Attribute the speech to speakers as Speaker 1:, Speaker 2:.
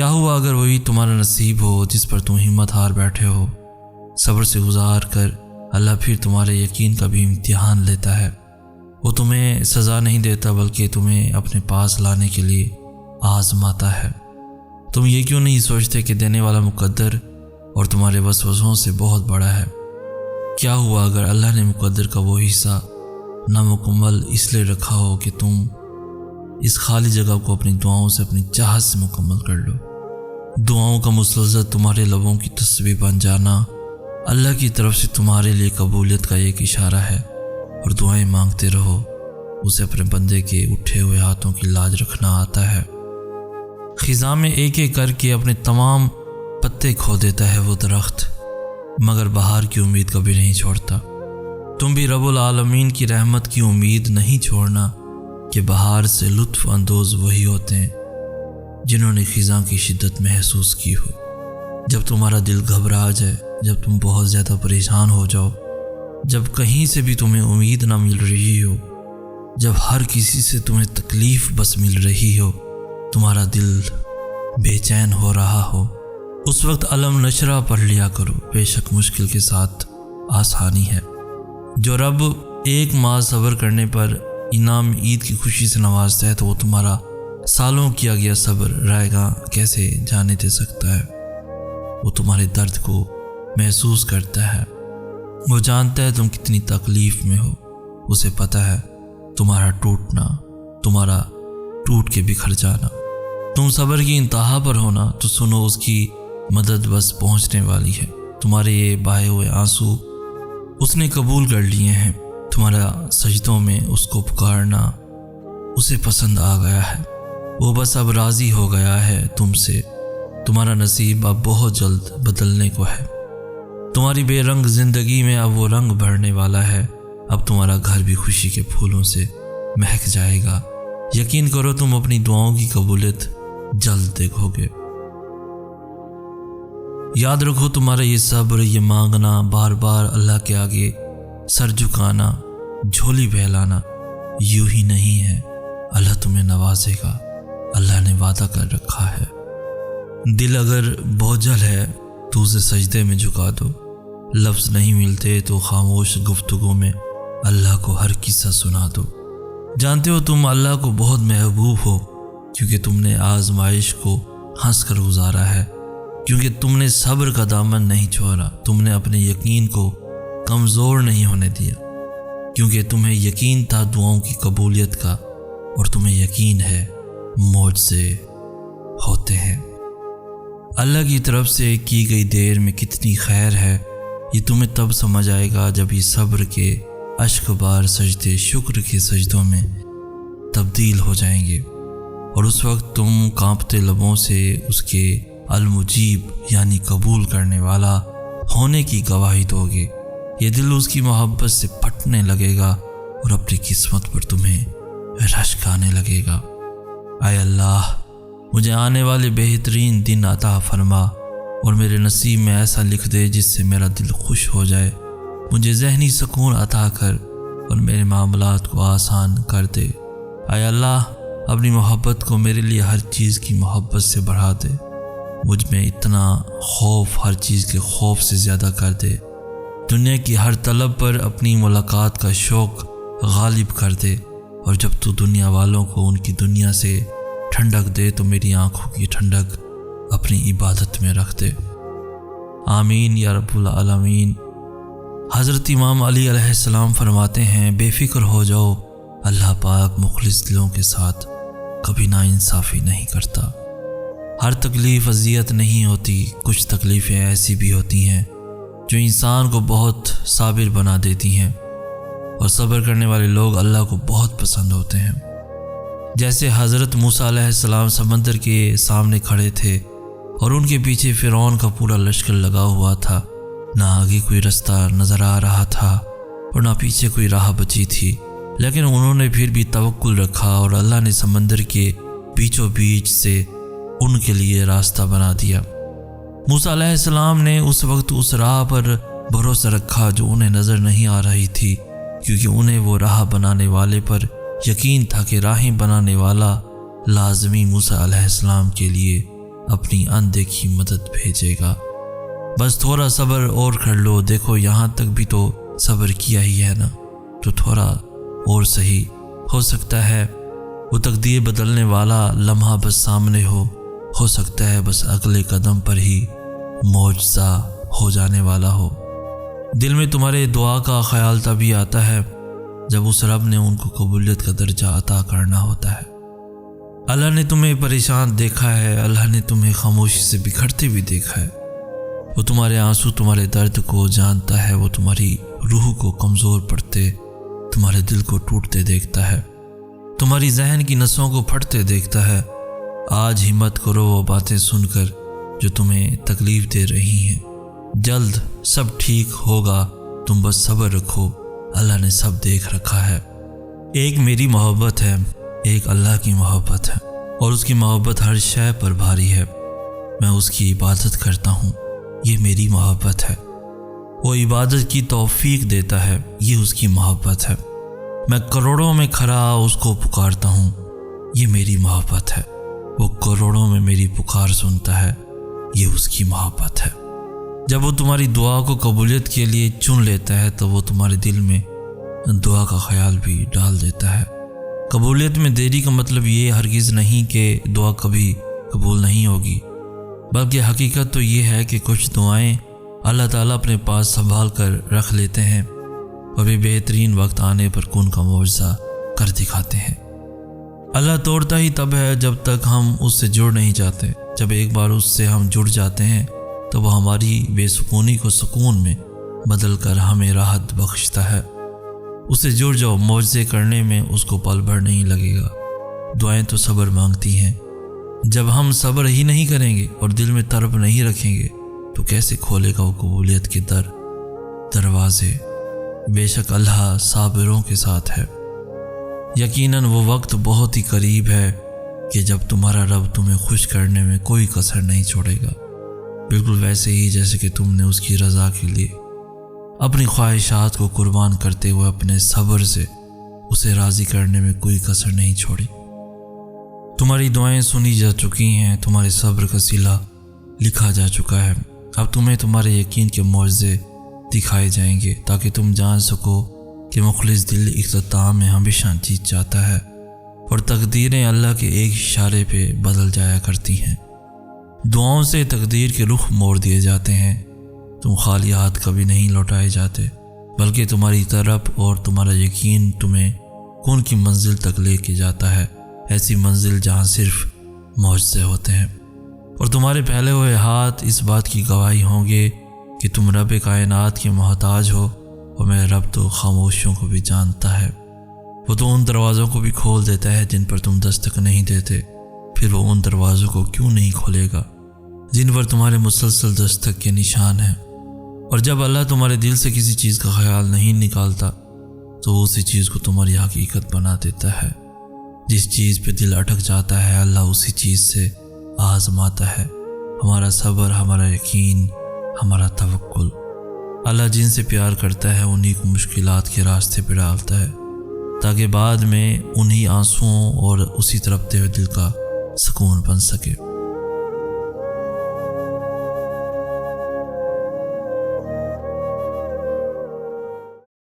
Speaker 1: کیا ہوا اگر وہی تمہارا نصیب ہو جس پر تم ہمت ہار بیٹھے ہو؟ صبر سے گزار کر اللہ پھر تمہارے یقین کا بھی امتحان لیتا ہے۔ وہ تمہیں سزا نہیں دیتا بلکہ تمہیں اپنے پاس لانے کے لیے آزماتا ہے۔ تم یہ کیوں نہیں سوچتے کہ دینے والا مقدر اور تمہارے وسوسوں سے بہت بڑا ہے؟ کیا ہوا اگر اللہ نے مقدر کا وہ حصہ نامکمل اس لیے رکھا ہو کہ تم اس خالی جگہ کو اپنی دعاؤں سے اپنی چاہت سے مکمل کر لو؟ دعاؤں کا مسلسل تمہارے لبوں کی تسبیح بن جانا اللہ کی طرف سے تمہارے لیے قبولیت کا ایک اشارہ ہے، اور دعائیں مانگتے رہو، اسے اپنے بندے کے اٹھے ہوئے ہاتھوں کی لاج رکھنا آتا ہے۔ خزاں میں ایک ایک کر کے اپنے تمام پتے کھو دیتا ہے وہ درخت، مگر بہار کی امید کبھی نہیں چھوڑتا۔ تم بھی رب العالمین کی رحمت کی امید نہیں چھوڑنا کہ بہار سے لطف اندوز وہی ہوتے ہیں جنہوں نے خزاں کی شدت محسوس کی ہو۔ جب تمہارا دل گھبرا جائے، جب تم بہت زیادہ پریشان ہو جاؤ، جب کہیں سے بھی تمہیں امید نہ مل رہی ہو، جب ہر کسی سے تمہیں تکلیف بس مل رہی ہو، تمہارا دل بے چین ہو رہا ہو، اس وقت علم نشرہ پڑھ لیا کرو۔ بے شک مشکل کے ساتھ آسانی ہے۔ جو رب ایک ماہ صبر کرنے پر انعام عید کی خوشی سے نوازتا ہے تو وہ تمہارا سالوں کیا گیا صبر رائے گاں کیسے جانے دے سکتا ہے؟ وہ تمہارے درد کو محسوس کرتا ہے، وہ جانتا ہے تم کتنی تکلیف میں ہو، اسے پتہ ہے تمہارا ٹوٹنا، تمہارا ٹوٹ کے بکھر جانا۔ تم صبر کی انتہا پر ہونا تو سنو، اس کی مدد بس پہنچنے والی ہے۔ تمہارے یہ بہائے ہوئے آنسو اس نے قبول کر لیے ہیں، تمہارا سجدوں میں اس کو پکارنا اسے پسند آ گیا ہے، وہ بس اب راضی ہو گیا ہے تم سے۔ تمہارا نصیب اب بہت جلد بدلنے کو ہے، تمہاری بے رنگ زندگی میں اب وہ رنگ بھرنے والا ہے، اب تمہارا گھر بھی خوشی کے پھولوں سے مہک جائے گا۔ یقین کرو تم اپنی دعاؤں کی قبولیت جلد دیکھو گے۔ یاد رکھو تمہارا یہ صبر، یہ مانگنا، بار بار اللہ کے آگے سر جھکانا، جھولی پھیلانا یوں ہی نہیں ہے، اللہ تمہیں نوازے گا، اللہ نے وعدہ کر رکھا ہے۔ دل اگر بوجھل ہے تو اسے سجدے میں جھکا دو، لفظ نہیں ملتے تو خاموش گفتگو میں اللہ کو ہر قصہ سنا دو۔ جانتے ہو تم اللہ کو بہت محبوب ہو کیونکہ تم نے آزمائش کو ہنس کر گزارا ہے، کیونکہ تم نے صبر کا دامن نہیں چھوڑا، تم نے اپنے یقین کو کمزور نہیں ہونے دیا، کیونکہ تمہیں یقین تھا دعاؤں کی قبولیت کا، اور تمہیں یقین ہے معجزے ہوتے ہیں۔ اللہ کی طرف سے کی گئی دیر میں کتنی خیر ہے، یہ تمہیں تب سمجھ آئے گا جب یہ صبر کے اشک بار سجدے شکر کے سجدوں میں تبدیل ہو جائیں گے، اور اس وقت تم کانپتے لبوں سے اس کے المجیب یعنی قبول کرنے والا ہونے کی گواہی دو گے۔ یہ دل اس کی محبت سے پھٹنے لگے گا اور اپنی قسمت پر تمہیں رشک آنے لگے گا۔ اے اللہ، مجھے آنے والے بہترین دن عطا فرما اور میرے نصیب میں ایسا لکھ دے جس سے میرا دل خوش ہو جائے، مجھے ذہنی سکون عطا کر اور میرے معاملات کو آسان کر دے۔ اے اللہ، اپنی محبت کو میرے لیے ہر چیز کی محبت سے بڑھا دے، مجھ میں اتنا خوف ہر چیز کے خوف سے زیادہ کر دے، دنیا کی ہر طلب پر اپنی ملاقات کا شوق غالب کر دے، اور جب تو دنیا والوں کو ان کی دنیا سے ٹھنڈک دے تو میری آنکھوں کی ٹھنڈک اپنی عبادت میں رکھ دے۔ آمین یا رب العالمین۔ حضرت امام علی علیہ السلام فرماتے ہیں، بے فکر ہو جاؤ، اللہ پاک مخلص دلوں کے ساتھ کبھی ناانصافی نہیں کرتا۔ ہر تکلیف اذیت نہیں ہوتی، کچھ تکلیفیں ایسی بھی ہوتی ہیں جو انسان کو بہت صابر بنا دیتی ہیں، اور صبر کرنے والے لوگ اللہ کو بہت پسند ہوتے ہیں۔ جیسے حضرت موسیٰ علیہ السلام سمندر کے سامنے کھڑے تھے اور ان کے پیچھے فرعون کا پورا لشکر لگا ہوا تھا، نہ آگے کوئی رستہ نظر آ رہا تھا اور نہ پیچھے کوئی راہ بچی تھی، لیکن انہوں نے پھر بھی توکل رکھا اور اللہ نے سمندر کے بیچوں بیچ سے ان کے لیے راستہ بنا دیا۔ موسیٰ علیہ السلام نے اس وقت اس راہ پر بھروسہ رکھا جو انہیں نظر نہیں آ رہی تھی، کیونکہ انہیں وہ راہ بنانے والے پر یقین تھا کہ راہیں بنانے والا لازمی موسیٰ علیہ السلام کے لیے اپنی اندیکھی مدد بھیجے گا۔ بس تھوڑا صبر اور کر لو، دیکھو یہاں تک بھی تو صبر کیا ہی ہے نا، تو تھوڑا اور صحیح ہو سکتا ہے وہ تقدیر بدلنے والا لمحہ بس سامنے ہو سکتا ہے بس اگلے قدم پر ہی معجزہ ہو جانے والا ہو۔ دل میں تمہارے دعا کا خیال تبھی آتا ہے جب اس رب نے ان کو قبولیت کا درجہ عطا کرنا ہوتا ہے۔ اللہ نے تمہیں پریشان دیکھا ہے، اللہ نے تمہیں خاموشی سے بکھرتے بھی دیکھا ہے۔ وہ تمہارے آنسو، تمہارے درد کو جانتا ہے، وہ تمہاری روح کو کمزور پڑتے، تمہارے دل کو ٹوٹتے دیکھتا ہے، تمہاری ذہن کی نسوں کو پھٹتے دیکھتا ہے۔ آج ہمت کرو وہ باتیں سن کر جو تمہیں تکلیف دے رہی ہیں، جلد سب ٹھیک ہوگا، تم بس صبر رکھو، اللہ نے سب دیکھ رکھا ہے۔ ایک میری محبت ہے، ایک اللہ کی محبت ہے، اور اس کی محبت ہر شے پر بھاری ہے۔ میں اس کی عبادت کرتا ہوں، یہ میری محبت ہے۔ وہ عبادت کی توفیق دیتا ہے، یہ اس کی محبت ہے۔ میں کروڑوں میں کھڑا اس کو پکارتا ہوں، یہ میری محبت ہے۔ وہ کروڑوں میں میری پکار سنتا ہے، یہ اس کی محبت ہے۔ جب وہ تمہاری دعا کو قبولیت کے لیے چن لیتا ہے تو وہ تمہارے دل میں دعا کا خیال بھی ڈال دیتا ہے۔ قبولیت میں دیری کا مطلب یہ ہرگز نہیں کہ دعا کبھی قبول نہیں ہوگی، بلکہ حقیقت تو یہ ہے کہ کچھ دعائیں اللہ تعالیٰ اپنے پاس سنبھال کر رکھ لیتے ہیں اور بھی بہترین وقت آنے پر ان کا معجزہ کر دکھاتے ہیں۔ اللہ توڑتا ہی تب ہے جب تک ہم اس سے جڑ نہیں جاتے۔ جب ایک بار اس سے ہم جڑ جاتے ہیں تو وہ ہماری بے سکونی کو سکون میں بدل کر ہمیں راحت بخشتا ہے۔ اسے جڑ جاؤ، معجزے کرنے میں اس کو پل بھر نہیں لگے گا۔ دعائیں تو صبر مانگتی ہیں، جب ہم صبر ہی نہیں کریں گے اور دل میں طلب نہیں رکھیں گے تو کیسے کھولے گا وہ قبولیت کے دروازے۔ بے شک اللہ صابروں کے ساتھ ہے۔ یقیناً وہ وقت بہت ہی قریب ہے کہ جب تمہارا رب تمہیں خوش کرنے میں کوئی کسر نہیں چھوڑے گا، بالکل ویسے ہی جیسے کہ تم نے اس کی رضا کے لیے اپنی خواہشات کو قربان کرتے ہوئے اپنے صبر سے اسے راضی کرنے میں کوئی کسر نہیں چھوڑی۔ تمہاری دعائیں سنی جا چکی ہیں، تمہارے صبر کا صلہ لکھا جا چکا ہے۔ اب تمہیں تمہارے یقین کے معجزے دکھائے جائیں گے تاکہ تم جان سکو کہ مخلص دل اختتام میں ہمیشہ جیت جاتا ہے اور تقدیریں اللہ کے ایک اشارے پہ بدل جایا کرتی ہیں۔ دعاؤں سے تقدیر کے رخ موڑ دیے جاتے ہیں۔ تم خالی ہاتھ کبھی نہیں لوٹائے جاتے، بلکہ تمہاری طرف اور تمہارا یقین تمہیں کون کی منزل تک لے کے جاتا ہے، ایسی منزل جہاں صرف معجزے ہوتے ہیں۔ اور تمہارے پھیلے ہوئے ہاتھ اس بات کی گواہی ہوں گے کہ تم رب کائنات کے محتاج ہو، اور میرا رب تو خاموشیوں کو بھی جانتا ہے۔ وہ تو ان دروازوں کو بھی کھول دیتا ہے جن پر تم دستک نہیں دیتے، پھر وہ ان دروازوں کو کیوں نہیں کھولے گا جن پر تمہارے مسلسل دستک کے نشان ہیں۔ اور جب اللہ تمہارے دل سے کسی چیز کا خیال نہیں نکالتا تو وہ اسی چیز کو تمہاری حقیقت بنا دیتا ہے۔ جس چیز پہ دل اٹک جاتا ہے اللہ اسی چیز سے آزماتا ہے ہمارا صبر، ہمارا یقین، ہمارا توکل۔ اللہ جن سے پیار کرتا ہے انہی کو مشکلات کے راستے پہ ڈالتا ہے تاکہ بعد میں انہی آنسوؤں اور اسی تڑپتے ہوئے دل کا سکون بن سکے۔